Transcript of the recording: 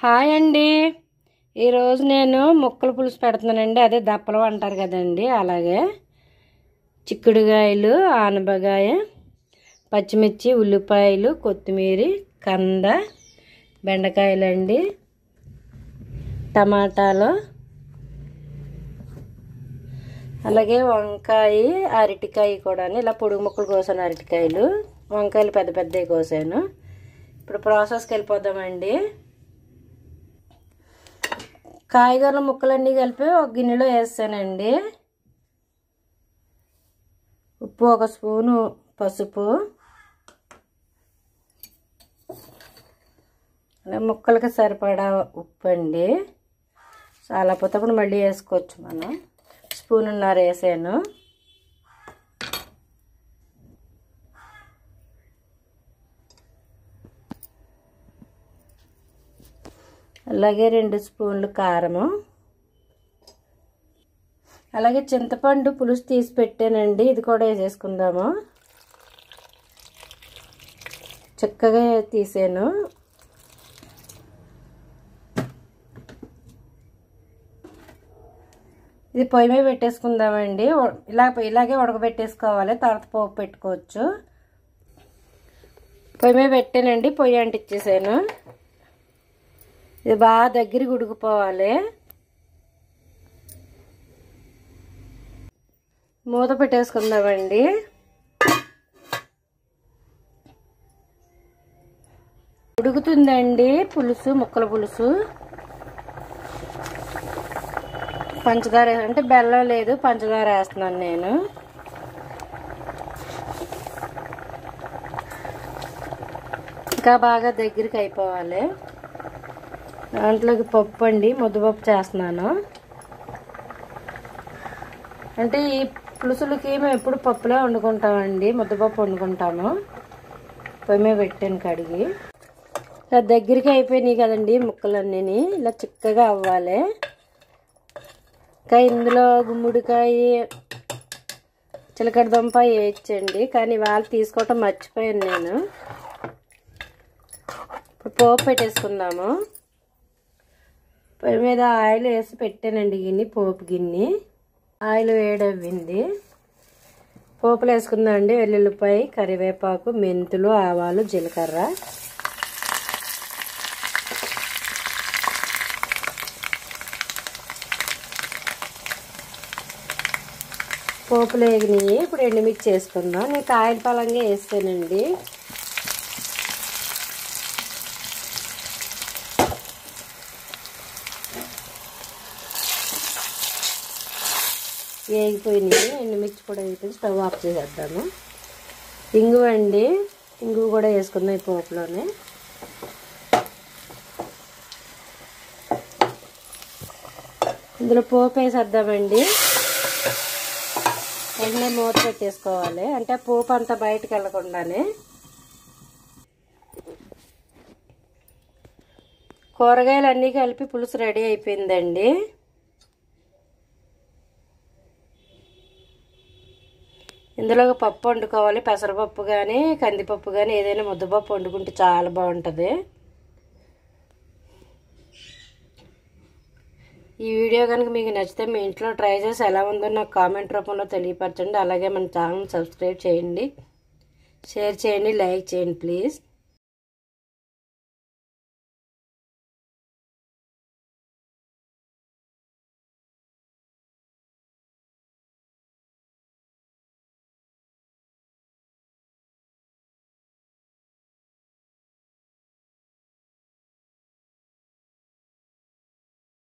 Hi అండి. ఈరోజు నేను ముక్కల పులుసు పెడుతున్నానండి. అదే దప్పలం అంటారు కదండి. అలాగే చిక్కుడుకాయలు, ఆనపకాయ, పచ్చిమిర్చి, ఉల్లిపాయలు, కొత్తిమీర, కంద, బెండకాయలండి, టమాటాలు, అలాగే వంకాయ, అరటికాయ కూడా ఇలా పొడుగు ముక్కలు కోసాను. అరటికాయలు, వంకాయలు పెద్ద పెద్దవి కోసాను. ఇప్పుడు ప్రాసెస్కి వెళ్ళిపోదామండి. కాయగూరల ముక్కలన్నీ కలిపి ఒక గిన్నెలో వేస్తానండి. ఉప్పు, ఒక స్పూను పసుపు, అలా ముక్కలకి సరిపడా ఉప్పు అండి. చాలా పోతప్పుడు మళ్ళీ వేసుకోవచ్చు. మనం స్పూనున్నర వేసాను. అలాగే 2 స్పూన్లు కారము, అలాగే చింతపండు పులుసు తీసి పెట్టానండి. ఇది కూడా వేసేసుకుందాము. చక్కగా తీసాను. ఇది పొయ్యి మీద పెట్టేసుకుందామండి. ఇలాగే ఉడకబెట్టేసుకోవాలి. తర్వాత పోపు పెట్టుకోవచ్చు. పొయ్యి మీద పెట్టానండి. పొయ్యి అంటించేసాను. ఇది బాగా దగ్గరికి ఉడికిపోవాలి. మూత పెట్టేసుకుందామండి. ఉడుకుతుందండి పులుసు, ముక్కల పులుసు. పంచదార అంటే బెల్లం లేదు, పంచదార వేస్తున్నాను నేను. ఇంకా బాగా దగ్గరికి అయిపోవాలి. దాంట్లోకి పప్పు అండి, ముద్దపప్పు చేస్తున్నాను. అంటే ఈ పులుసులకి మేము ఎప్పుడు పప్పులో వండుకుంటామండి. ముద్దపప్పు వండుకుంటాము. పొయ్యి మీద పెట్టాను కడిగి. ఇలా దగ్గరికి అయిపోయినాయి కదండి ముక్కలన్నీ. ఇలా చిక్కగా అవ్వాలి. ఇంకా ఇందులో గుమ్మడికాయ, చిలకడ దుంప వేయచ్చండి. కానీ వాళ్ళు తీసుకోవటం మర్చిపోయాను నేను. ఇప్పుడు పోపు పెట్టేసుకుందాము. పొయ్యి మీద ఆయిల్ వేసి పెట్టానండి. గిన్నె, పోపు గిన్నె. ఆయిల్ వేడవ్వింది. పోపులు వేసుకుందామండి. వెల్లుల్లిపాయ, కరివేపాకు, మెంతులు, ఆవాలు, జీలకర్ర. పోపులు వేగినాయి. ఇప్పుడు ఎండుమిర్చి వేసుకుందాం. నేను కాయల పలంగా వేస్తానండి. వేగిపోయినాయి. ఎండుమిర్చి కూడా వేగిపోయి స్టవ్ ఆఫ్ చేసేద్దాము. ఇంగువ అండి. ఇంగువ కూడా వేసుకుందాం ఈ పోపులోనే. ఇందులో పోపు వేసేద్దామండి. వెంటనే మూత పెట్టేసుకోవాలి. అంటే పోపు అంతా బయటకు వెళ్ళకుండానే. కూరగాయలు అన్నీ కలిపి పులుసు రెడీ అయిపోయిందండి. ఇందులో పప్పు వండుకోవాలి. పెసరపప్పు కానీ, కందిపప్పు కానీ, ఏదైనా ముద్దపప్పు వండుకుంటే చాలా బాగుంటుంది. ఈ వీడియో కనుక మీకు నచ్చితే మీ ఇంట్లో ట్రై చేసి ఎలా ఉందో నాకు కామెంట్ రూపంలో తెలియపరచండి. అలాగే మన ఛానల్ సబ్స్క్రైబ్ చేయండి, షేర్ చేయండి, లైక్ చేయండి ప్లీజ్.